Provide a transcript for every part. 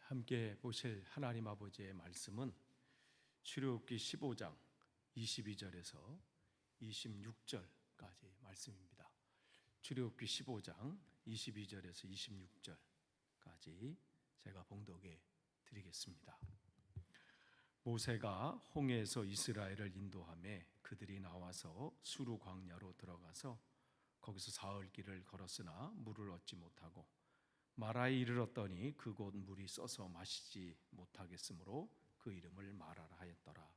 함께 보실 하나님 아버지의 말씀은 출애굽기 15장 22절에서 26절까지 말씀입니다. 출애굽기 15장 22절에서 26절까지 제가 봉독해 드리겠습니다. 모세가 홍해에서 이스라엘을 인도하며 그들이 나와서 수르 광야로 들어가서 거기서 사흘 길을 걸었으나 물을 얻지 못하고 마라에 이르렀더니 그곳 물이 써서 마시지 못하겠으므로 그 이름을 마라라 하였더라.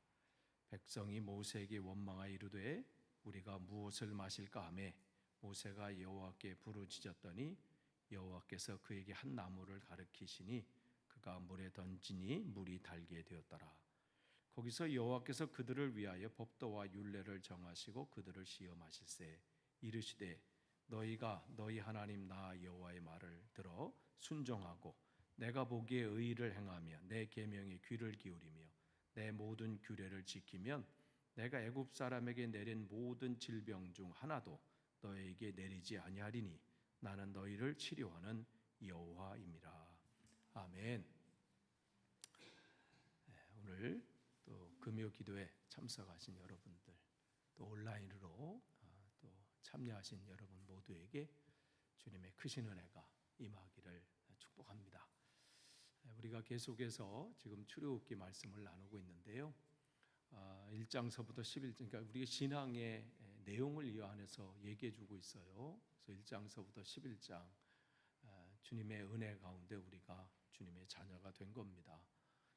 백성이 모세에게 원망하여 이르되 우리가 무엇을 마실까 하매 모세가 여호와께 부르짖었더니 여호와께서 그에게 한 나무를 가르치시니 그가 물에 던지니 물이 달게 되었더라. 거기서 여호와께서 그들을 위하여 법도와 율례를 정하시고 그들을 시험하실세 이르시되 너희가 너희 하나님 나 여호와의 말을 들어 순종하고 내가 보기에 의를 행하며 내 계명에 귀를 기울이며 내 모든 규례를 지키면 내가 애굽 사람에게 내린 모든 질병 중 하나도 너희에게 내리지 아니하리니 나는 너희를 치료하는 여호와임이라. 아멘. 오늘 또 금요 기도에 참석하신 여러분들, 또 온라인으로 또 참여하신 여러분 모두에게 주님의 크신 은혜가 임하기를 축복합니다. 우리가 계속해서 지금 출애굽기 말씀을 나누고 있는데요. 1장서부터 11장, 그러니까 우리가 신앙의 내용을 이 안에서 얘기해 주고 있어요. 그래서 1장서부터 11장 주님의 은혜 가운데 우리가 주님의 자녀가 된 겁니다.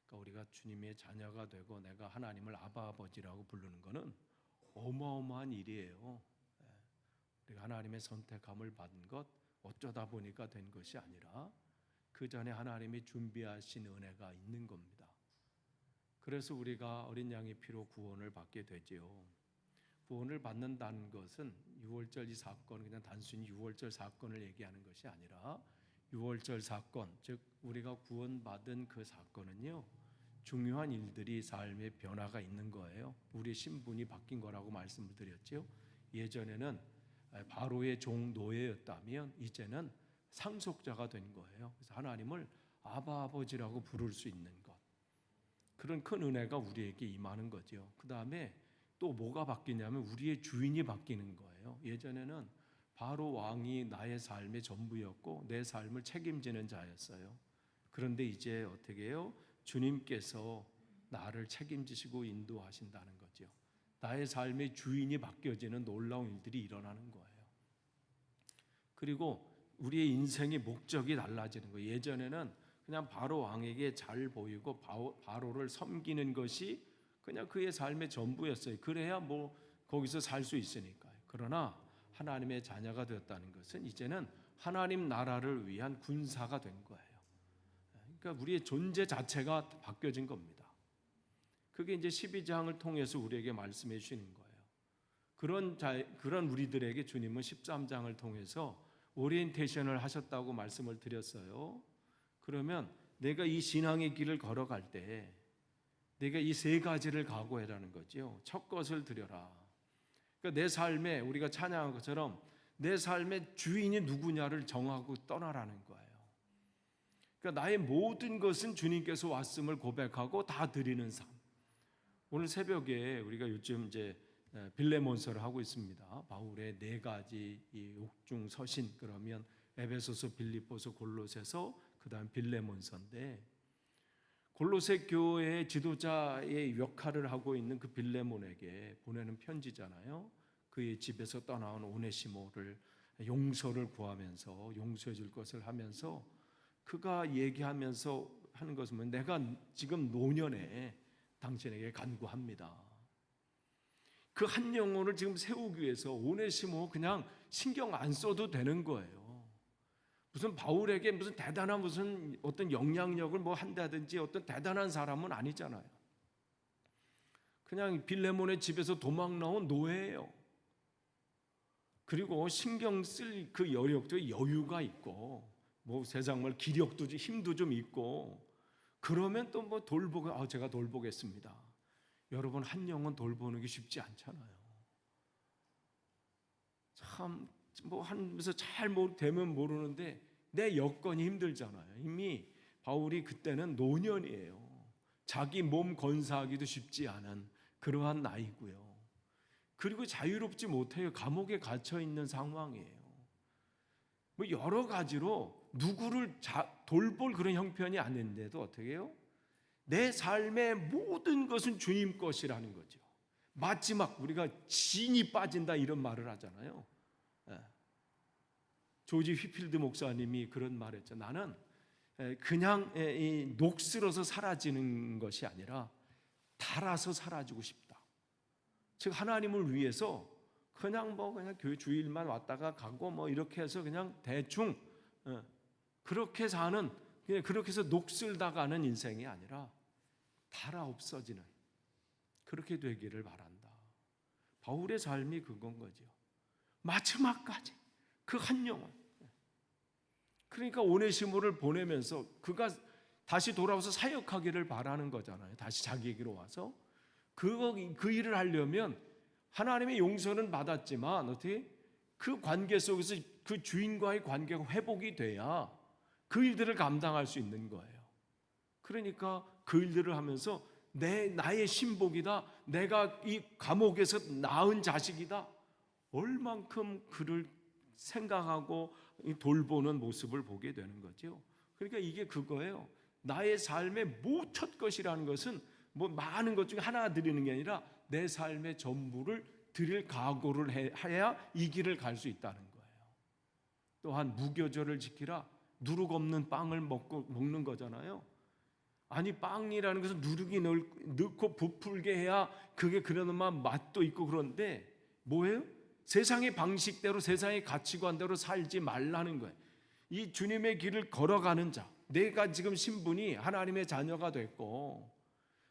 그러니까 우리가 주님의 자녀가 되고 내가 하나님을 아바 아버지라고 부르는 것은 어마어마한 일이에요. 우리가 하나님의 선택함을 받은 것 어쩌다 보니까 된 것이 아니라 그 전에 하나님이 준비하신 은혜가 있는 겁니다. 그래서 우리가 어린 양의 피로 구원을 받게 되지요. 구원을 받는다는 것은 유월절 이 사건, 그냥 단순히 유월절 사건을 얘기하는 것이 아니라 유월절 사건, 즉 우리가 구원받은 그 사건은요, 중요한 일들이 삶의 변화가 있는 거예요. 우리의 신분이 바뀐 거라고 말씀을 드렸죠. 예전에는 바로의 종 노예였다면 이제는 상속자가 된 거예요. 그래서 하나님을 아바 아버지라고 부를 수 있는 것, 그런 큰 은혜가 우리에게 임하는 거죠. 그 다음에 또 뭐가 바뀌냐면 우리의 주인이 바뀌는 거예요. 예전에는 바로 왕이 나의 삶의 전부였고 내 삶을 책임지는 자였어요. 그런데 이제 어떻게 해요? 주님께서 나를 책임지시고 인도하신다는 거죠. 나의 삶의 주인이 바뀌어지는 놀라운 일들이 일어나는 거예요. 그리고 우리의 인생의 목적이 달라지는 거예요. 예전에는 그냥 바로 왕에게 잘 보이고 바로를 섬기는 것이 그냥 그의 삶의 전부였어요. 그래야 뭐 거기서 살 수 있으니까요. 그러나 하나님의 자녀가 되었다는 것은 이제는 하나님 나라를 위한 군사가 된 거예요. 그러니까 우리의 존재 자체가 바뀌어진 겁니다. 그게 이제 12장을 통해서 우리에게 말씀해 주시는 거예요. 그런 우리들에게 주님은 13장을 통해서 오리엔테이션을 하셨다고 말씀을 드렸어요. 그러면 내가 이 신앙의 길을 걸어갈 때 내가 이 세 가지를 각오해라는 거죠. 첫 것을 드려라. 그러니까 내 삶에 우리가 찬양한 것처럼 내 삶의 주인이 누구냐를 정하고 떠나라는 거예요. 그러니까 나의 모든 것은 주님께서 왔음을 고백하고 다 드리는 삶. 오늘 새벽에 우리가 요즘 이제 빌레몬서를 하고 있습니다. 바울의 네 가지 이 옥중 서신, 그러면 에베소서, 빌립보서, 골로새서, 그다음 빌레몬서인데 골로새 교회의 지도자의 역할을 하고 있는 그 빌레몬에게 보내는 편지잖아요. 그의 집에서 떠나온 오네시모를 용서를 구하면서 용서해 줄 것을 하면서 그가 얘기하면서 하는 것은 뭐냐면 내가 지금 노년에 당신에게 간구합니다. 그 한 영혼을 지금 세우기 위해서 오네시모 그냥 신경 안 써도 되는 거예요. 무슨 바울에게 무슨 대단한 무슨 어떤 영향력을 뭐 한다든지 어떤 대단한 사람은 아니잖아요. 그냥 빌레몬의 집에서 도망 나온 노예예요. 그리고 신경 쓸 그 여력도 여유가 있고 뭐 세상 말 기력도 좀 힘도 좀 있고 그러면 또 뭐 돌보고 제가 돌보겠습니다. 여러분 한 영혼 돌보는 게 쉽지 않잖아요. 참 뭐 하면서 잘 되면 모르는데 내 여건이 힘들잖아요. 이미 바울이 그때는 노년이에요. 자기 몸 건사하기도 쉽지 않은 그러한 나이고요. 그리고 자유롭지 못해요. 감옥에 갇혀 있는 상황이에요. 뭐 여러 가지로 누구를 돌볼 그런 형편이 아닌데도 어떻게 해요? 내 삶의 모든 것은 주님 것이라는 거죠. 마지막 우리가 진이 빠진다 이런 말을 하잖아요. 조지 휘필드 목사님이 그런 말했죠. 나는 그냥 녹슬어서 사라지는 것이 아니라 닳아서 사라지고 싶다. 즉 하나님을 위해서 그냥 교회 주일만 왔다가 가고 뭐 이렇게 해서 그냥 대충 그렇게 사는, 그냥 그렇게 해서 녹슬다 가는 인생이 아니라 닳아 없어지는 그렇게 되기를 바란다. 바울의 삶이 그건 거죠. 마지막까지 그 한 영혼. 그러니까 오네시모를 보내면서 그가 다시 돌아와서 사역하기를 바라는 거잖아요. 다시 자기에게로 와서 그 일을 하려면 하나님의 용서는 받았지만 어떻게 그 관계 속에서 그 주인과의 관계가 회복이 돼야 그 일들을 감당할 수 있는 거예요. 그러니까 그 일들을 하면서 나의 신복이다, 내가 이 감옥에서 낳은 자식이다, 얼만큼 그를 생각하고 돌보는 모습을 보게 되는 거죠. 그러니까 이게 그거예요. 나의 삶의 모첫 것이라는 것은 뭐 많은 것 중에 하나 드리는 게 아니라 내 삶의 전부를 드릴 각오를 해야 이 길을 갈 수 있다는 거예요. 또한 무교절을 지키라. 누룩 없는 빵을 먹는 거잖아요. 아니 빵이라는 것은 누룩이 넣고 부풀게 해야 그게 그나마 맛도 있고, 그런데 뭐예요? 세상의 방식대로 세상의 가치관대로 살지 말라는 거예요. 이 주님의 길을 걸어가는 자, 내가 지금 신분이 하나님의 자녀가 됐고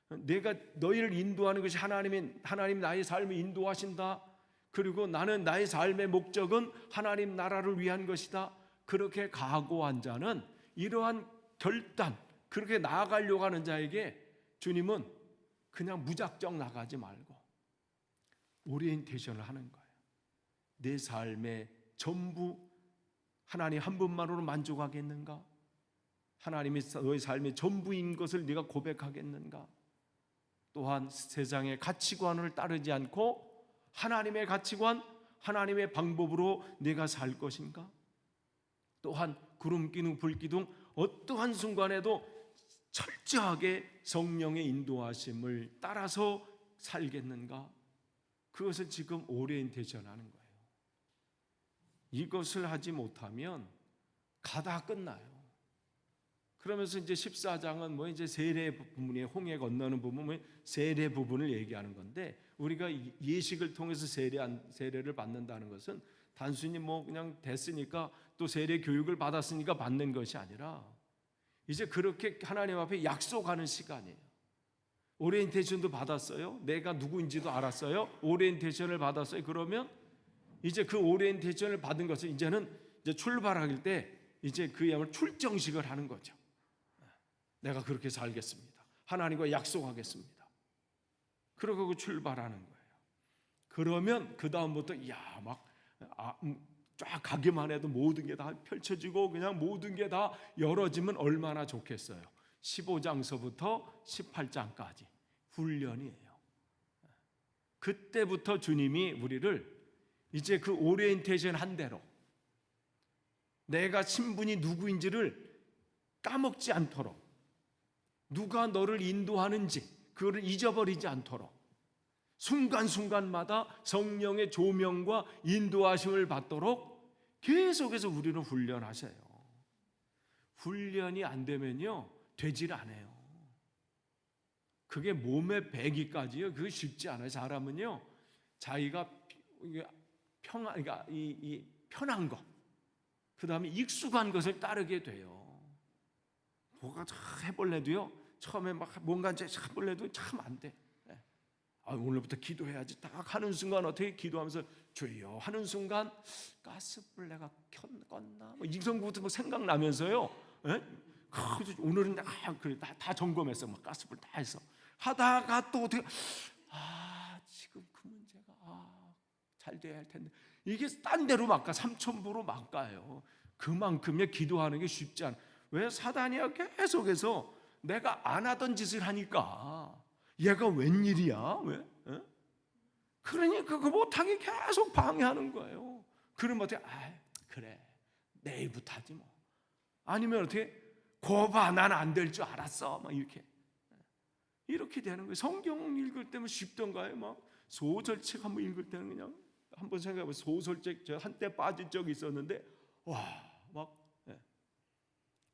내가 너희를 인도하는 것이 하나님 나의 삶을 인도하신다. 그리고 나는 나의 삶의 목적은 하나님 나라를 위한 것이다. 그렇게 각오한 자는 이러한 결단, 그렇게 나아가려고 하는 자에게 주님은 그냥 무작정 나가지 말고 오리엔테이션을 하는 거예요. 내 삶의 전부 하나님 한 분만으로 만족하겠는가? 하나님이 너의 삶의 전부인 것을 네가 고백하겠는가? 또한 세상의 가치관을 따르지 않고 하나님의 가치관, 하나님의 방법으로 네가 살 것인가? 또한 구름기둥 불기둥 어떠한 순간에도 철저하게 성령의 인도하심을 따라서 살겠는가? 그것을 지금 오리엔테이션 하는 거예요. 이것을 하지 못하면 가다 끝나요. 그러면서 이제 14장은 뭐 이제 세례 부분이 홍해 건너는 부분, 세례 부분을 얘기하는 건데, 우리가 예식을 통해서 세례를 받는다는 것은 단순히 뭐 그냥 됐으니까 또 세례 교육을 받았으니까 받는 것이 아니라 이제 그렇게 하나님 앞에 약속하는 시간이에요. 오리엔테이션도 받았어요. 내가 누구인지도 알았어요. 오리엔테이션을 받았어요. 그러면 이제 그 오리엔테이션을 받은 것을 이제는 출발할 때 이제 그야말로 출정식을 하는 거죠. 내가 그렇게 살겠습니다. 하나님과 약속하겠습니다. 그러고 출발하는 거예요. 그러면 그 다음부터 쫙 가기만 해도 모든 게 다 펼쳐지고 그냥 모든 게 다 열어지면 얼마나 좋겠어요. 15장서부터 18장까지 훈련이에요. 그때부터 주님이 우리를 이제 그 오리엔테이션 한 대로 내가 신분이 누구인지를 까먹지 않도록, 누가 너를 인도하는지 그거를 잊어버리지 않도록 순간순간마다 성령의 조명과 인도하심을 받도록 계속해서 우리를 훈련하세요. 훈련이 안 되면요 되질 않아요. 그게 몸에 배기까지요, 그게 쉽지 않아요. 사람은요 자기가 그러니까 이 편한 것, 그 다음에 익숙한 것을 따르게 돼요. 뭐가 해볼래도요 처음에 막 뭔가 이제 해볼래도 참 안 돼. 오늘부터 기도해야지 딱 하는 순간 어떻게 기도하면서 주여 하는 순간 가스불 내가 껐나 뭐 이성부터 뭐 생각나면서요. 오늘은 그래 다 점검했어. 막 가스불 다 해서 하다가 또 어떻게 지금 그 문제가 잘 돼야 할 텐데 이게 딴 데로 막 가, 삼천부로 막 가요. 그만큼의 기도하는 게 쉽지 않아. 왜? 사단이야 계속해서 내가 안 하던 짓을 하니까 얘가 웬일이야? 왜? 에? 그러니까 그 못하게 계속 방해하는 거예요. 그러면 어떻게? 그래 내일부터 하지 뭐. 아니면 어떻게? 거봐 난 안 될 줄 알았어. 막 이렇게 되는 거예요. 성경 읽을 때면 쉽던가요? 막 소설책 한번 읽을 때는 그냥 한번 생각해보면 소설책 저 한때 빠진 적이 있었는데 막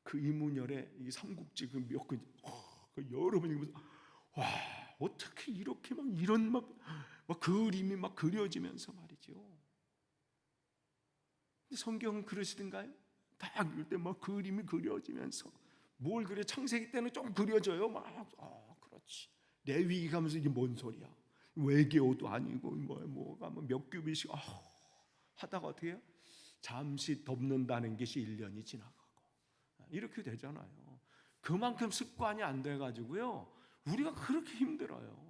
그 이문열의 이 삼국지 그 몇 권, 그 여러 번 읽으면서 어떻게 이렇게 막 이런 막 그림이 막 그려지면서 말이죠. 성경은 그러시던가요? 딱 읽을 때 막 그림이 그려지면서 뭘 그려? 창세기 때는 좀 그려져요. 그렇지. 레위기 가면서 이게 뭔 소리야? 외계어도 아니고 뭐가 몇 규빗씩 하다가 어떻게 해요? 잠시 덮는다는 것이 1년이 지나가고 이렇게 되잖아요. 그만큼 습관이 안 돼가지고요 우리가 그렇게 힘들어요.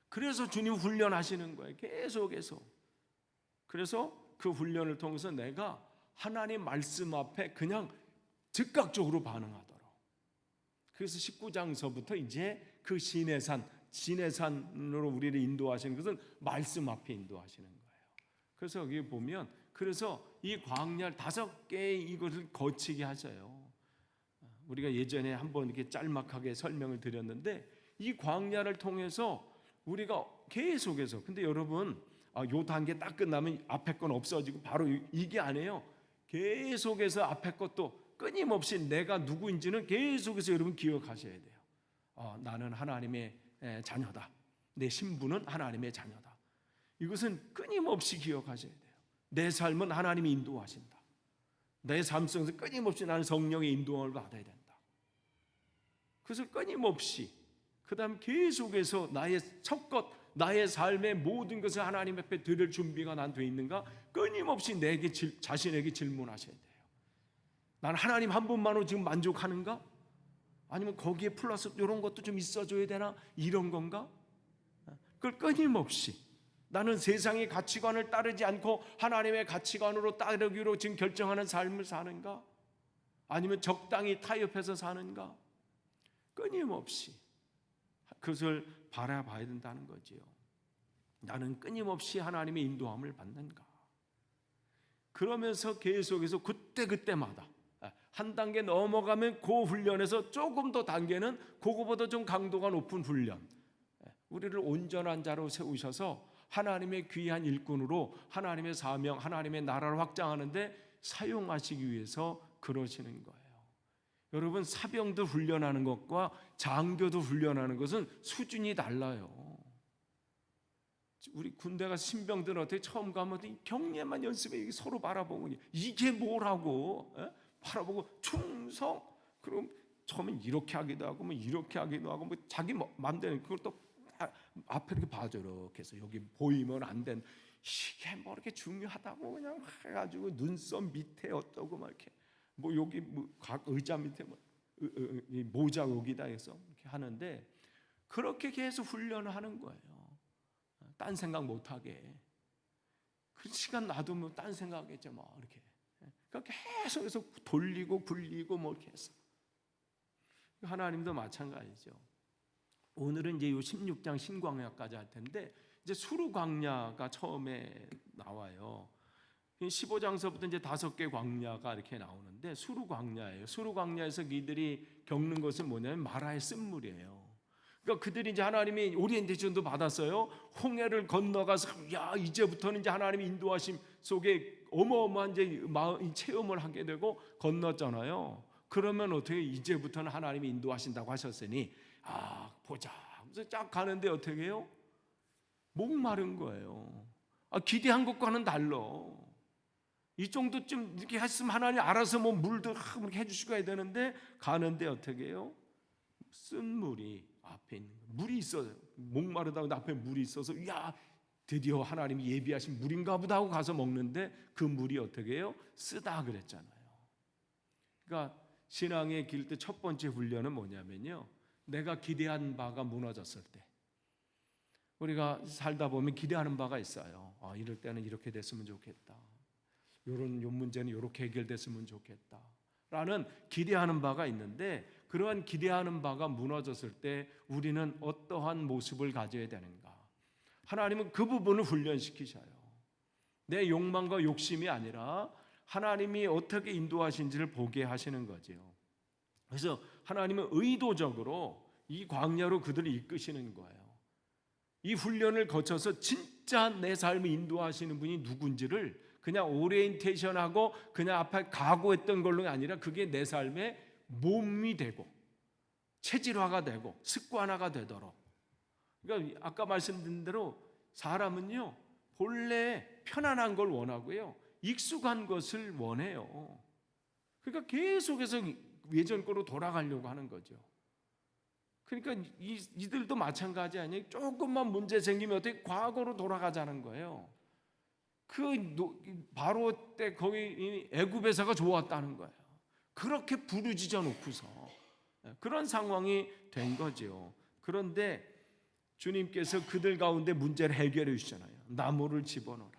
그래서 주님 훈련하시는 거예요. 계속해서. 그래서 그 훈련을 통해서 내가 하나님 말씀 앞에 그냥 즉각적으로 반응하도록. 그래서 19장서부터 이제 그 시내산으로 우리를 인도하시는 것은 말씀 앞에 인도하시는 거예요. 그래서 여기 보면 그래서 이 광야를 5개의 이것을 거치게 하셔요. 우리가 예전에 한번 이렇게 짤막하게 설명을 드렸는데 이 광야를 통해서 우리가 계속해서 근데 여러분 요 단계 딱 끝나면 앞에 건 없어지고 바로 이게 아니에요. 계속해서 앞에 것도 끊임없이 내가 누구인지는 계속해서 여러분 기억하셔야 돼요. 나는 하나님의 자녀다. 내 신분은 하나님의 자녀다. 이것은 끊임없이 기억하셔야 돼요. 내 삶은 하나님이 인도하신다. 내 삶 속에서 끊임없이 나는 성령의 인도함을 받아야 된다. 그래서 끊임없이 그 다음 계속해서 나의 나의 삶의 모든 것을 하나님 앞에 드릴 준비가 난 돼 있는가? 끊임없이 자신에게 질문하셔야 돼요. 난 하나님 한 분만으로 지금 만족하는가? 아니면 거기에 플러스 이런 것도 좀 있어줘야 되나? 이런 건가? 그걸 끊임없이 나는 세상의 가치관을 따르지 않고 하나님의 가치관으로 따르기로 지금 결정하는 삶을 사는가? 아니면 적당히 타협해서 사는가? 끊임없이 그것을 바라봐야 된다는 거지요. 나는 끊임없이 하나님의 인도함을 받는가? 그러면서 계속해서 그때마다 한 단계 넘어가면 그 훈련에서 조금 더 단계는 그거보다 좀 강도가 높은 훈련, 우리를 온전한 자로 세우셔서 하나님의 귀한 일꾼으로 하나님의 사명, 하나님의 나라를 확장하는데 사용하시기 위해서 그러시는 거예요. 여러분 사병들 훈련하는 것과 장교들 훈련하는 것은 수준이 달라요. 우리 군대 가서 신병들은 어떻게 처음 가면 경례만 연습해 서로 바라보고 이게 뭐라고 바라보고 충성 그럼 처음엔 이렇게 하기도 하고 뭐 이렇게 하기도 하고 뭐 자기 마음대로 그걸 또 앞에 이렇게 봐줘 이렇게 해서 여기 보이면 안 된 이게 뭐 이렇게 중요하다고 그냥 해가지고 눈썹 밑에 어떠고 막 이렇게 뭐 여기 각 의자 밑에 모자 여기다 해서 이렇게 하는데 그렇게 계속 훈련을 하는 거예요. 딴 생각 못하게. 그 시간 놔두면 딴 생각하겠죠 뭐 이렇게. 그러니까 계속해서 돌리고 굴리고 뭐 이렇게 해서. 하나님도 마찬가지죠. 오늘은 이제 요 16장 신광야까지 할 텐데 이제 수르 광야가 처음에 나와요. 15장서부터 이제 5개 광야가 이렇게 나오는데 수르 광야예요. 수르 광야에서 이들이 겪는 것은 뭐냐면 마라의 쓴물이에요. 그러니까 그들이 이제 하나님이 오리엔테이션도 받았어요. 홍해를 건너가서 야 이제부터는 이제 하나님의 인도하심 속에 어마어마한 이제 체험을 하게 되고 건넜잖아요. 그러면 어떻게 이제부터는 하나님이 인도하신다고 하셨으니 보자. 그래서 쫙 가는데 어떻게 해요? 목마른 거예요. 기대한 것과는 달라. 이 정도쯤 이렇게 했으면 하나님 알아서 뭐 물도 이렇게 해주시고 해야 되는데 가는데 어떻게 해요? 쓴 물이 앞에 있는 거예요. 물이 있어요. 목마르다고 앞에 물이 있어서 야 드디어 하나님이 예비하신 물인가 보다 하고 가서 먹는데 그 물이 어떻게 해요? 쓰다 그랬잖아요. 그러니까 신앙의 길 때 첫 번째 훈련은 뭐냐면요. 내가 기대한 바가 무너졌을 때 우리가 살다 보면 기대하는 바가 있어요. 이럴 때는 이렇게 됐으면 좋겠다. 요 문제는 이렇게 해결됐으면 좋겠다 라는 기대하는 바가 있는데, 그러한 기대하는 바가 무너졌을 때 우리는 어떠한 모습을 가져야 되는가? 하나님은 그 부분을 훈련시키셔요. 내 욕망과 욕심이 아니라 하나님이 어떻게 인도하신지를 보게 하시는 거죠. 그래서 하나님은 의도적으로 이 광야로 그들을 이끄시는 거예요. 이 훈련을 거쳐서 진짜 내 삶을 인도하시는 분이 누군지를 그냥 오리엔테이션하고 그냥 앞에 각오했던 걸로 아니라 그게 내 삶의 몸이 되고 체질화가 되고 습관화가 되도록. 그러니까 아까 말씀드린 대로 사람은요 본래 편안한 걸 원하고요 익숙한 것을 원해요. 그러니까 계속해서 예전 거로 돌아가려고 하는 거죠. 그러니까 이들도 마찬가지 아니에요. 조금만 문제 생기면 어떻게 과거로 돌아가자는 거예요. 그 바로 때 거기 애굽에서가 좋았다는 거예요. 그렇게 부르짖어 놓고서 그런 상황이 된 거죠. 그런데 주님께서 그들 가운데 문제를 해결해 주시잖아요. 나무를 집어넣어라.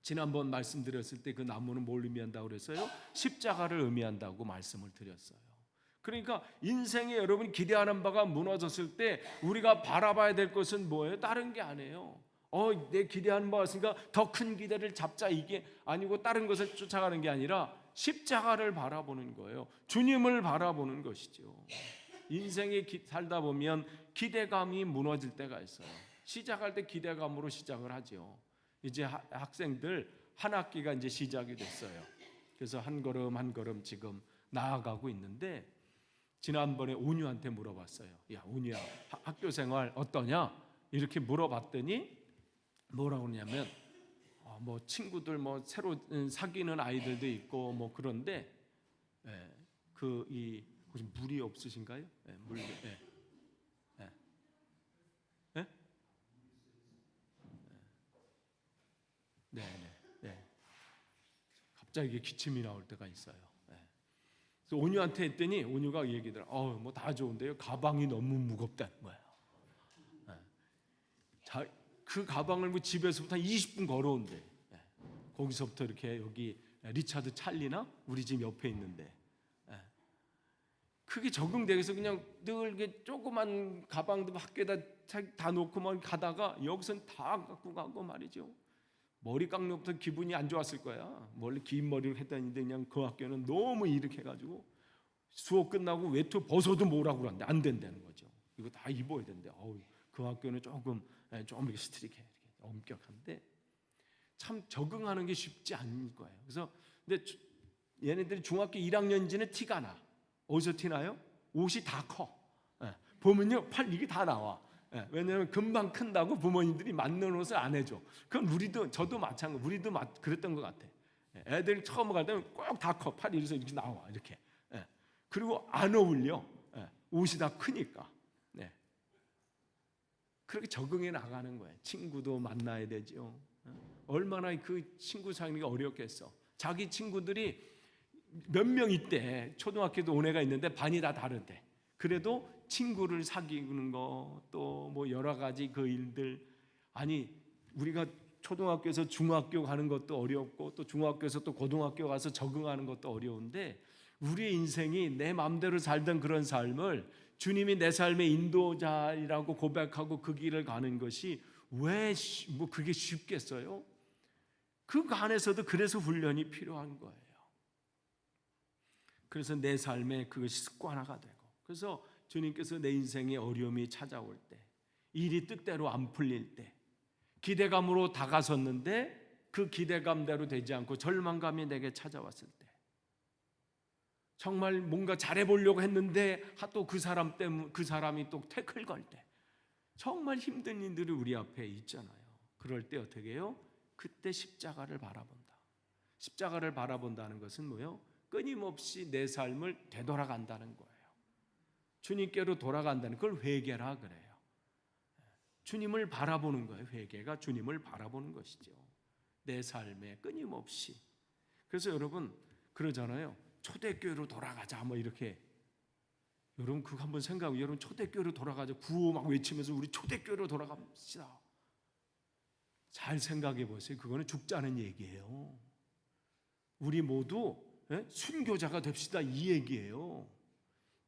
지난번 말씀드렸을 때 그 나무는 뭘 의미한다고 그랬어요? 십자가를 의미한다고 말씀을 드렸어요. 그러니까 인생에 여러분이 기대하는 바가 무너졌을 때 우리가 바라봐야 될 것은 뭐예요? 다른 게 아니에요. 내 기대하는 바가 있으니까 더 큰 기대를 잡자, 이게 아니고 다른 것을 쫓아가는 게 아니라 십자가를 바라보는 거예요. 주님을 바라보는 것이죠. 인생에 살다 보면 기대감이 무너질 때가 있어요. 시작할 때 기대감으로 시작을 하죠. 이제 학생들 한 학기가 이제 시작이 됐어요. 그래서 한 걸음 한 걸음 지금 나아가고 있는데, 지난번에 온유한테 물어봤어요. 야, 온유야, 학교 생활 어떠냐? 이렇게 물어봤더니 뭐라고 하냐면 뭐 친구들 뭐 새로 사귀는 아이들도 있고 뭐 그런데 혹시 물이 없으신가요? 물. 네. 갑자기 기침이 나올 때가 있어요. 그래서 온유한테 했더니 온유가 얘기더라. 뭐 다 좋은데요. 가방이 너무 무겁다는 거예요. 그 가방을 뭐 집에서부터 한 20분 걸어온대. 거기서부터 이렇게 여기 리차드 찰리나 우리 집 옆에 있는데 그게 적응되어서 그냥 늘 이렇게 조그만 가방도 학교에다 다 놓고만 가다가 여기선 다 갖고 가고 말이죠. 머리 깎는 것부터 기분이 안 좋았을 거야. 원래 긴 머리를 했다는데 그냥 그 학교는 너무 이렇게 해가지고 수업 끝나고 외투 벗어도 뭐라고 그러는데 안 된다는 거죠. 이거 다 입어야 된대. 그 학교는 조금 이렇게 스트릭해, 이렇게 엄격한데 참 적응하는 게 쉽지 않을 거예요. 그래서 근데 얘네들이 중학교 1학년인지는 티가 나. 어디서 티나요? 옷이 다 커. 보면요 팔 이게 다 나와. 왜냐하면 금방 큰다고 부모님들이 맞는 옷을 안 해줘. 그건 저도 마찬가지. 우리도 그랬던 것 같아. 애들 처음 갈 때는 꼭 다 커. 팔이 이렇게 나와 이렇게. 그리고 안 어울려. 옷이 다 크니까. 그렇게 적응해 나가는 거예요. 친구도 만나야 되죠. 얼마나 그 친구 사귀기가 어렵겠어. 자기 친구들이 몇 명 있대. 초등학교도 온 애가 있는데 반이 다 다른데. 그래도 친구를 사귀는 거 또 뭐 여러 가지 그 일들, 아니 우리가 초등학교에서 중학교 가는 것도 어렵고 또 중학교에서 또 고등학교 가서 적응하는 것도 어려운데 우리의 인생이 내 마음대로 살던 그런 삶을 주님이 내 삶의 인도자라고 고백하고 그 길을 가는 것이 왜 뭐 그게 쉽겠어요? 그 안에서도 그래서 훈련이 필요한 거예요. 그래서 내 삶에 그것이 습관화가 되고, 그래서 주님께서 내 인생에 어려움이 찾아올 때, 일이 뜻대로 안 풀릴 때, 기대감으로 다가섰는데 그 기대감대로 되지 않고 절망감이 내게 찾아왔을 때, 정말 뭔가 잘해보려고 했는데 또 그 사람 때문에 그 사람이 또 태클 걸 때, 정말 힘든 일들이 우리 앞에 있잖아요. 그럴 때 어떻게 해요? 그때 십자가를 바라본다. 십자가를 바라본다는 것은 뭐예요? 끊임없이 내 삶을 되돌아간다는 거예요. 주님께로 돌아간다는 걸 회개라 그래요. 주님을 바라보는 거예요. 회개가 주님을 바라보는 것이죠. 내 삶에 끊임없이. 그래서 여러분 그러잖아요. 초대교회로 돌아가자 뭐 이렇게. 여러분 그거 한번 생각하고, 여러분 초대교회로 돌아가자 구호 막 외치면서 우리 초대교회로 돌아갑시다. 잘 생각해 보세요. 그거는 죽자는 얘기예요. 우리 모두 순교자가 됩시다 이 얘기예요.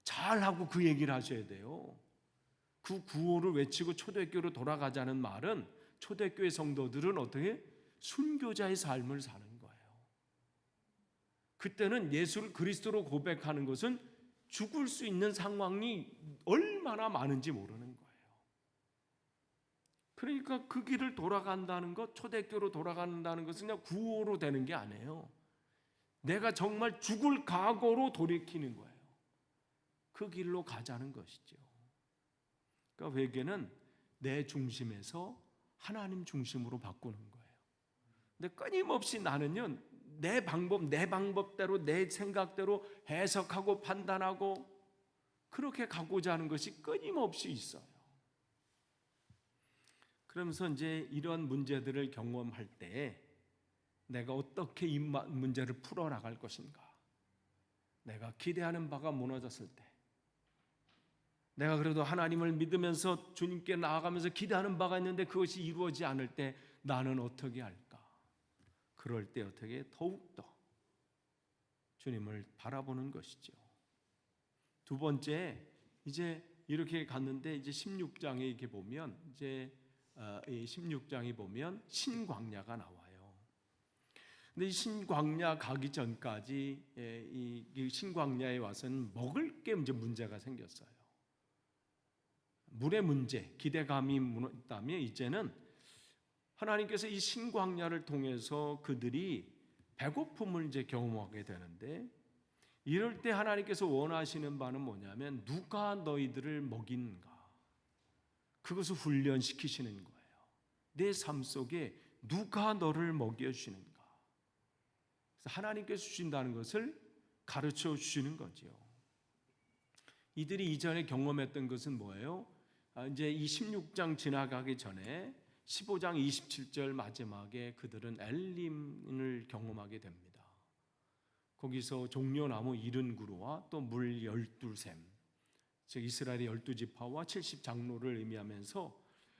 잘하고 그 얘기를 하셔야 돼요. 그 구호를 외치고 초대교로 돌아가자는 말은 초대교회 성도들은 어떻게 순교자의 삶을 사는 거예요. 그때는 예수를 그리스도로 고백하는 것은 죽을 수 있는 상황이 얼마나 많은지 모르는 거예요. 그러니까 그 길을 돌아간다는 것, 초대교로 돌아간다는 것은 그냥 구호로 되는 게 아니에요. 내가 정말 죽을 각오로 돌이키는 거예요. 그 길로 가자는 것이죠. 그러니까 회개는 내 중심에서 하나님 중심으로 바꾸는 거예요. 근데 끊임없이 나는요, 내 방법대로, 내 생각대로 해석하고 판단하고 그렇게 가고자 하는 것이 끊임없이 있어요. 그러면서 이제 이런 문제들을 경험할 때 내가 어떻게 이 문제를 풀어나갈 것인가? 내가 기대하는 바가 무너졌을 때, 내가 그래도 하나님을 믿으면서 주님께 나아가면서 기대하는 바가 있는데 그것이 이루어지지 않을 때 나는 어떻게 할까? 그럴 때 어떻게 더욱더 주님을 바라보는 것이죠. 두 번째, 이제 이렇게 갔는데 이제 16장에 이렇게 보면 이제 이 16장에 보면 신광야가 나와요. 근데 이 신광야 가기 전까지 이 신광야에 와서는 먹을 게 이제 문제가 생겼어요. 물의 문제, 기대감이 있다면 이제는 하나님께서 이 신광야를 통해서 그들이 배고픔을 이제 경험하게 되는데, 이럴 때 하나님께서 원하시는 바는 뭐냐면 누가 너희들을 먹이는가, 그것을 훈련시키시는 거예요. 내 삶 속에 누가 너를 먹여주시는가, 그래서 하나님께서 주신다는 것을 가르쳐 주시는 거죠. 이들이 이전에 경험했던 것은 뭐예요? 이제 이 16장 지나가기 전에 15장 27절 마지막에 그들은 엘림을 경험하게 됩니다. 거기서 종려나무 70그루와 또 물 12샘, 즉 이스라엘의 12지파와 70장로를 의미하면서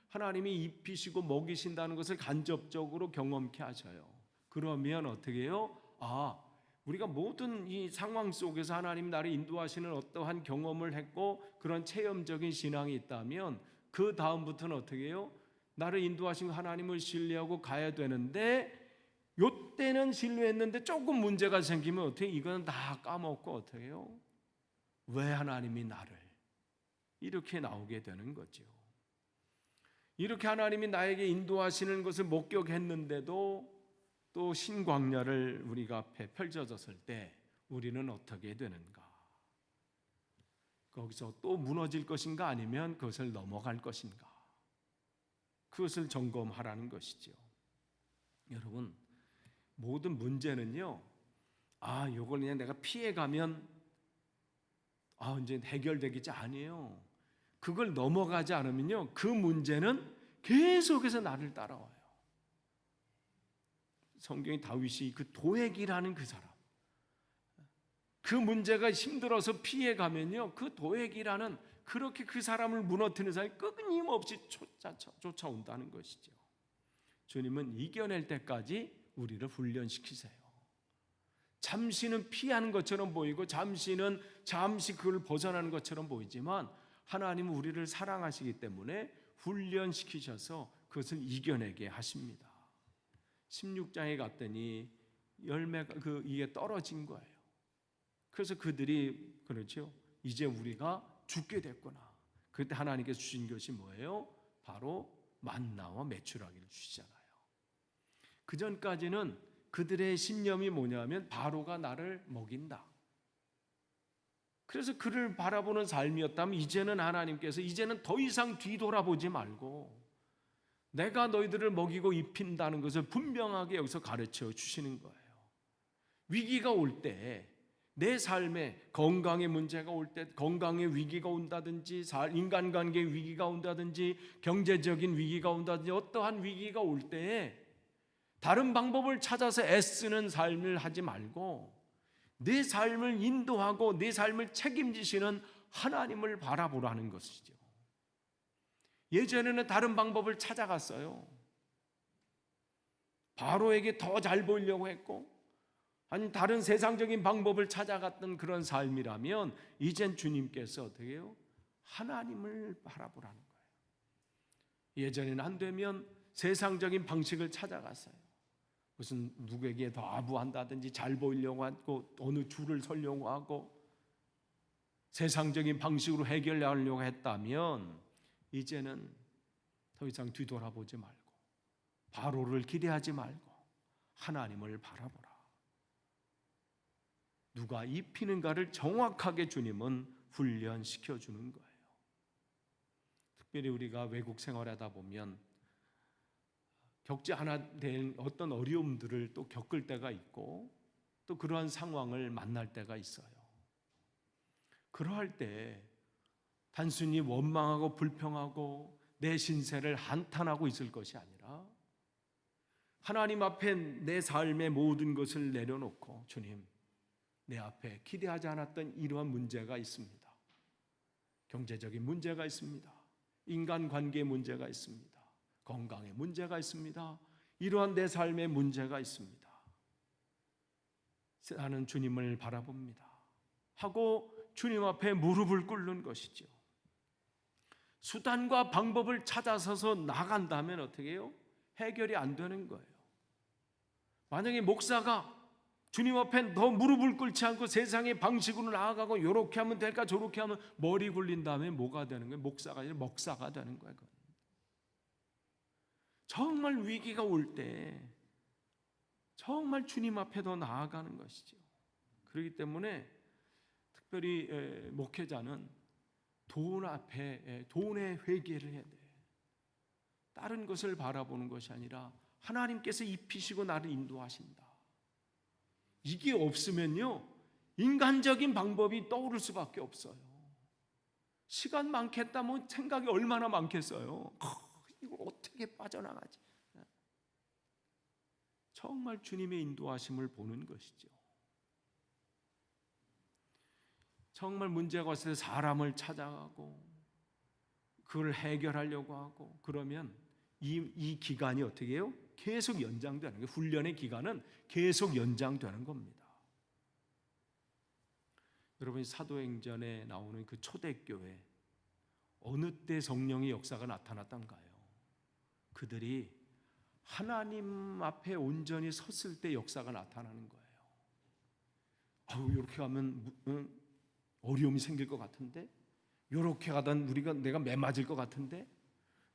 하나님이 입히시고 먹이신다는 것을 간접적으로 경험케 하셔요. 그러면 어떻게 해요? 우리가 모든 이 상황 속에서 하나님 나를 인도하시는 어떠한 경험을 했고 그런 체험적인 신앙이 있다면 그 다음부터는 어떻게 해요? 나를 인도하신 하나님을 신뢰하고 가야 되는데, 요때는 신뢰했는데 조금 문제가 생기면 어떻게 이거는 다 까먹고 어떻게 해요? 왜 하나님이 나를 이렇게 나오게 되는 거죠. 이렇게 하나님이 나에게 인도하시는 것을 목격했는데도 또 신광야를 우리가 앞에 펼쳐졌을 때 우리는 어떻게 되는가? 거기서 또 무너질 것인가 아니면 그것을 넘어갈 것인가? 그것을 점검하라는 것이죠. 여러분, 모든 문제는요, 이걸 그냥 내가 피해가면 이제 해결되겠지, 아니에요. 그걸 넘어가지 않으면요, 그 문제는 계속해서 나를 따라와요. 성경의 다윗이 그 도액이라는 그 사람, 그 문제가 힘들어서 피해가면요, 그 도액이라는 그렇게 그 사람을 무너뜨리는 사람이 끊임없이 쫓아온다는 것이죠. 주님은 이겨낼 때까지 우리를 훈련시키세요. 잠시는 피하는 것처럼 보이고 잠시 그걸 벗어나는 것처럼 보이지만 하나님은 우리를 사랑하시기 때문에 훈련시키셔서 그것을 이겨내게 하십니다. 16장에 갔더니 열매가 이게 떨어진 거예요. 그래서 그들이 그렇죠, 이제 우리가 죽게 됐구나. 그때 하나님께서 주신 것이 뭐예요? 바로 만나와 메추라기를 주시잖아요. 그 전까지는 그들의 신념이 뭐냐면 바로가 나를 먹인다. 그래서 그를 바라보는 삶이었다면 이제는 하나님께서 이제는 더 이상 뒤돌아보지 말고 내가 너희들을 먹이고 입힌다는 것을 분명하게 여기서 가르쳐 주시는 거예요. 위기가 올 때, 내 삶에 건강의 문제가 올 때, 건강의 위기가 온다든지 인간관계의 위기가 온다든지 경제적인 위기가 온다든지 어떠한 위기가 올 때에 다른 방법을 찾아서 애쓰는 삶을 하지 말고 내 삶을 인도하고 내 삶을 책임지시는 하나님을 바라보라는 것이죠. 예전에는 다른 방법을 찾아갔어요. 바로에게 더 잘 보이려고 했고 아니 다른 세상적인 방법을 찾아갔던 그런 삶이라면 이젠 주님께서 어떻게 해요? 하나님을 바라보라는 거예요. 예전에는 안 되면 세상적인 방식을 찾아갔어요. 무슨 누구에게 더 아부한다든지 잘 보이려고 하고 어느 줄을 서려고 하고 세상적인 방식으로 해결하려고 했다면 이제는 더 이상 뒤돌아보지 말고 바로를 기대하지 말고 하나님을 바라보라. 누가 입히는가를 정확하게 주님은 훈련시켜 주는 거예요. 특별히 우리가 외국 생활하다 보면 겪지 않아야 될 어떤 어려움들을 또 겪을 때가 있고 또 그러한 상황을 만날 때가 있어요. 그러할 때 단순히 원망하고 불평하고 내 신세를 한탄하고 있을 것이 아니라 하나님 앞에 내 삶의 모든 것을 내려놓고 주님, 내 앞에 기대하지 않았던 이러한 문제가 있습니다. 경제적인 문제가 있습니다. 인간관계의 문제가 있습니다. 건강의 문제가 있습니다. 이러한 내 삶의 문제가 있습니다. 나는 주님을 바라봅니다. 하고 주님 앞에 무릎을 꿇는 것이죠. 수단과 방법을 찾아서서 나간다면 어떻게 해요? 해결이 안 되는 거예요. 만약에 목사가 주님 앞에 더 무릎을 꿇지 않고 세상의 방식으로 나아가고 이렇게 하면 될까 저렇게 하면 머리 굴린 다음에 뭐가 되는 거예요? 목사가 아니라 먹사가 되는 거예요. 정말 위기가 올 때 정말 주님 앞에 더 나아가는 것이죠. 그렇기 때문에 특별히 목회자는 돈 앞에 돈의 회개를 해야 돼요. 다른 것을 바라보는 것이 아니라 하나님께서 입히시고 나를 인도하신다. 이게 없으면요 인간적인 방법이 떠오를 수밖에 없어요. 시간 많겠다 뭐 생각이 얼마나 많겠어요. 이걸 어떻게 빠져나가지? 정말 주님의 인도하심을 보는 것이죠. 정말 문제가 왔을 때 사람을 찾아가고 그걸 해결하려고 하고 그러면 이 기간이 어떻게 해요? 계속 연장되는 거예요. 훈련의 기간은 계속 연장되는 겁니다. 여러분이 사도행전에 나오는 그 초대교회 어느 때 성령의 역사가 나타났던가요? 그들이 하나님 앞에 온전히 섰을 때 역사가 나타나는 거예요. 이렇게 가면 어려움이 생길 것 같은데, 이렇게 가다 내가 매 맞을 것 같은데,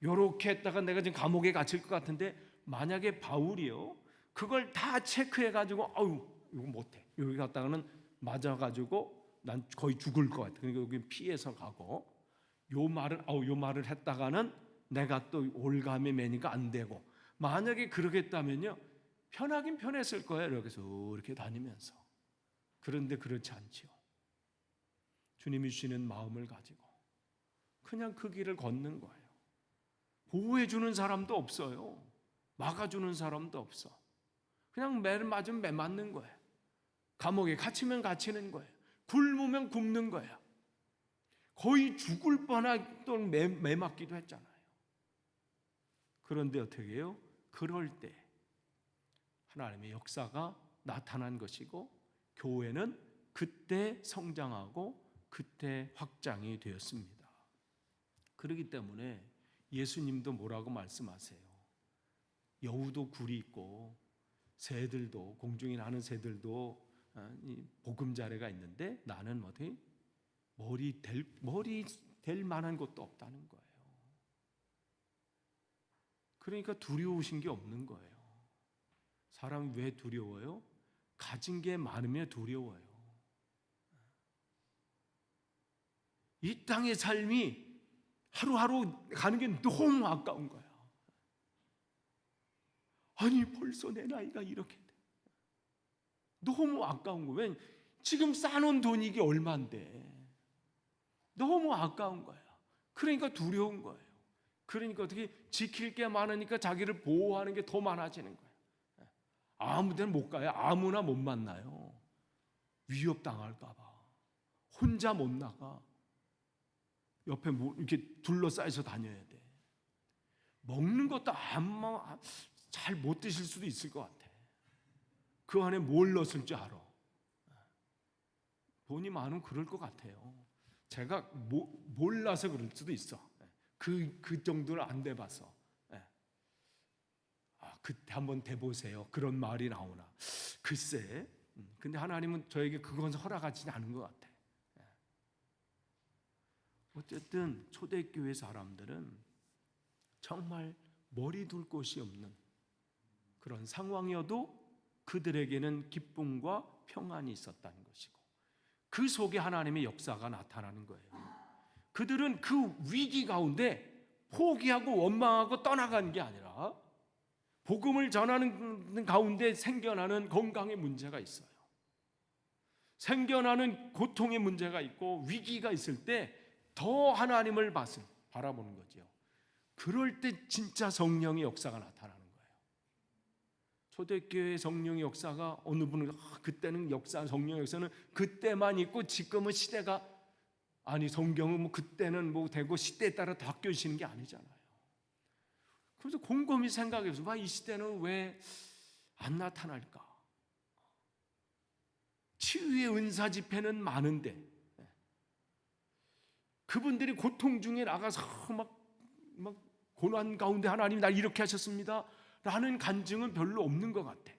이렇게 했다가 내가 지금 감옥에 갇힐 것 같은데, 만약에 바울이요 그걸 다 체크해가지고 이거 못해 여기 갔다가는 맞아가지고 난 거의 죽을 것 같아. 그러니까 여기 피해서 가고 요 말을 했다가는 내가 또 올감에 매니까 안 되고 만약에 그러겠다면요 편하긴 편했을 거예요. 이렇게 다니면서. 그런데 그렇지 않죠. 주님이 주시는 마음을 가지고 그냥 그 길을 걷는 거예요. 보호해 주는 사람도 없어요. 막아주는 사람도 없어. 그냥 매 맞으면 매 맞는 거예요. 감옥에 갇히면 갇히는 거예요. 굶으면 굶는 거예요. 거의 죽을 뻔한 또 매 맞기도 했잖아요. 그런데 어떻게 해요? 그럴 때 하나님의 역사가 나타난 것이고 교회는 그때 성장하고 그때 확장이 되었습니다. 그렇기 때문에 예수님도 뭐라고 말씀하세요? 여우도 굴이 있고 새들도 공중에 나는 새들도 보금자리가 있는데 나는 어디 머리 될 만한 것도 없다는 거예요. 그러니까 두려우신 게 없는 거예요. 사람이 왜 두려워요? 가진 게 많으면 두려워요. 이 땅의 삶이 하루하루 가는 게 너무 아까운 거야. 아니 벌써 내 나이가 이렇게 돼. 너무 아까운 거야. 왜? 지금 쌓아놓은 돈이 이게 얼만데 너무 아까운 거야. 그러니까 두려운 거예요. 그러니까 어떻게 지킬 게 많으니까 자기를 보호하는 게 더 많아지는 거예요. 아무 데는 못 가요. 아무나 못 만나요. 위협당할까 봐. 혼자 못 나가. 옆에 이렇게 둘러싸여서 다녀야 돼. 먹는 것도 잘 못 드실 수도 있을 것 같아. 그 안에 뭘 넣었을 줄 알아. 돈이 많으면 그럴 것 같아요. 제가 몰라서 그럴 수도 있어. 그 정도는 안 돼봐서. 그때 한번 돼보세요. 그런 말이 나오나. 글쎄. 근데 하나님은 저에게 그건 허락하지 않은 것 같아. 어쨌든 초대교회 사람들은 정말 머리 둘 곳이 없는 그런 상황이어도 그들에게는 기쁨과 평안이 있었다는 것이고, 그 속에 하나님의 역사가 나타나는 거예요. 그들은 그 위기 가운데 포기하고 원망하고 떠나간 게 아니라 복음을 전하는 가운데 생겨나는 건강의 문제가 있어요. 생겨나는 고통의 문제가 있고 위기가 있을 때 더 하나님을 바라보는 거죠. 그럴 때 진짜 성령의 역사가 나타나는 거예요. 초대교회 성령의 역사가 어느 분은 그때는 성령의 역사는 그때만 있고 지금은 시대가 성경은 뭐 그때는 뭐 되고 시대에 따라 바뀌어지는 게 아니잖아요. 그래서 곰곰이 생각해서 이 시대는 왜 안 나타날까? 치유의 은사 집회는 많은데 그분들이 고통 중에 나가서 막 고난 가운데 하나님이 날 이렇게 하셨습니다 라는 간증은 별로 없는 것 같아.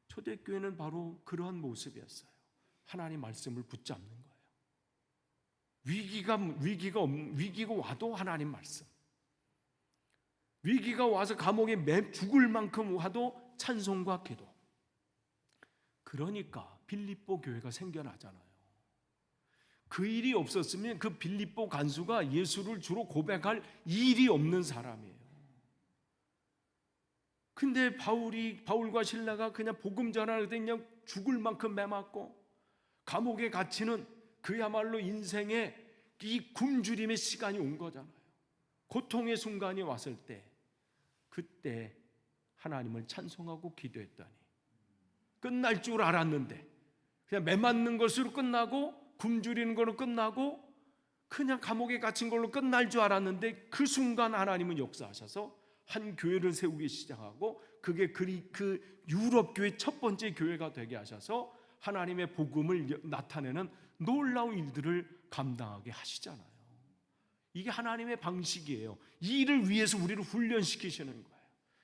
초대교회는 바로 그러한 모습이었어요. 하나님 말씀을 붙잡는 거예요. 위기가 와도 하나님 말씀, 위기가 와서 감옥에 죽을 만큼 와도 찬송과 기도. 그러니까 빌립보 교회가 생겨나잖아요. 그 일이 없었으면 그 빌립보 간수가 예수를 주로 고백할 일이 없는 사람이에요. 근데 바울과 실라가 그냥 복음 전하는 데 그냥 죽을 만큼 매맞고 감옥에 갇히는 그야말로 인생의 이 굶주림의 시간이 온 거잖아요. 고통의 순간이 왔을 때 그때 하나님을 찬송하고 기도했더니 끝날 줄 알았는데 그냥 매맞는 것으로 끝나고 굶주리는 걸로 끝나고 그냥 감옥에 갇힌 걸로 끝날 줄 알았는데 그 순간 하나님은 역사하셔서 한 교회를 세우기 시작하고 그게 그 유럽 교회 첫 번째 교회가 되게 하셔서 하나님의 복음을 나타내는 놀라운 일들을 감당하게 하시잖아요. 이게 하나님의 방식이에요. 이 일을 위해서 우리를 훈련시키시는 거예요.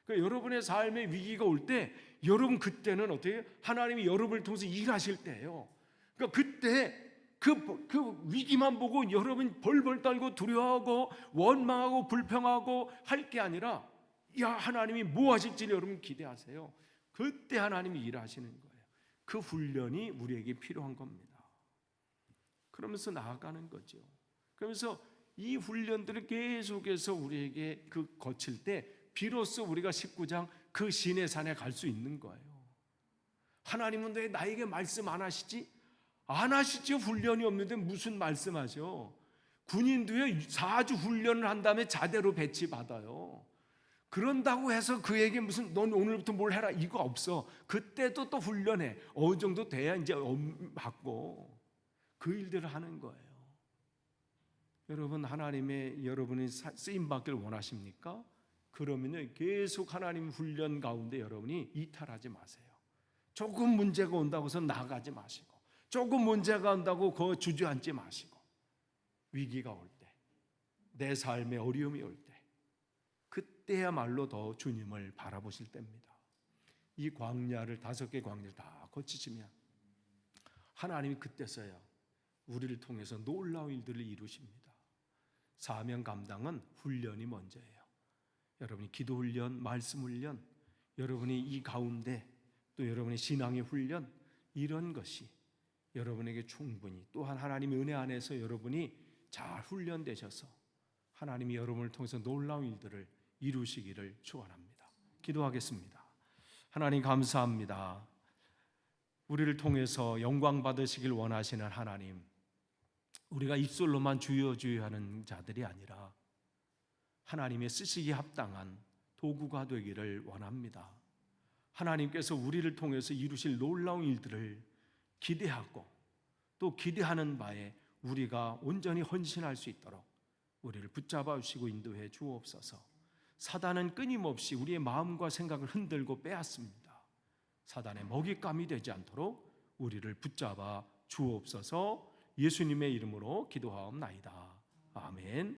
그러니까 여러분의 삶에 위기가 올 때 여러분 그때는 어떻게 하나님이 여러분을 통해서 일하실 때예요. 그러니까 그때 그 위기만 보고 여러분 벌벌 떨고 두려워하고 원망하고 불평하고 할 게 아니라 하나님이 뭐 하실지 여러분 기대하세요. 그때 하나님이 일하시는 거예요. 그 훈련이 우리에게 필요한 겁니다. 그러면서 나아가는 거죠. 그러면서 이 훈련들을 계속해서 우리에게 거칠 때 비로소 우리가 19장 그 신의 산에 갈 수 있는 거예요. 하나님은 왜 나에게 말씀 안 하시지? 안 하시죠. 훈련이 없는데 무슨 말씀하죠? 군인도요 4주 훈련을 한 다음에 자대로 배치받아요. 그런다고 해서 그에게 무슨 넌 오늘부터 뭘 해라 이거 없어. 그때도 또 훈련해. 어느 정도 돼야 이제 받고 그 일들을 하는 거예요. 여러분 하나님의 여러분이 쓰임 받기를 원하십니까? 그러면 계속 하나님 훈련 가운데 여러분이 이탈하지 마세요. 조금 문제가 온다고 해서 나가지 마시고 조금 문제가 온다고 그 주저앉지 마시고 위기가 올 때, 내 삶에 어려움이 올 때 그때야말로 더 주님을 바라보실 때입니다. 이 광야를 5개 광야를 다 거치시면 하나님이 그때서야 우리를 통해서 놀라운 일들을 이루십니다. 사명 감당은 훈련이 먼저예요. 여러분이 기도 훈련, 말씀 훈련, 여러분이 이 가운데 또 여러분의 신앙의 훈련 이런 것이 여러분에게 충분히 또한 하나님의 은혜 안에서 여러분이 잘 훈련되셔서 하나님이 여러분을 통해서 놀라운 일들을 이루시기를 축원합니다. 기도하겠습니다. 하나님 감사합니다. 우리를 통해서 영광 받으시길 원하시는 하나님, 우리가 입술로만 주여 주여 하는 자들이 아니라 하나님의 쓰시기에 합당한 도구가 되기를 원합니다. 하나님께서 우리를 통해서 이루실 놀라운 일들을 기대하고 또 기대하는 바에 우리가 온전히 헌신할 수 있도록 우리를 붙잡아 주시고 인도해 주옵소서. 사단은 끊임없이 우리의 마음과 생각을 흔들고 빼앗습니다. 사단의 먹잇감이 되지 않도록 우리를 붙잡아 주옵소서. 예수님의 이름으로 기도하옵나이다. 아멘.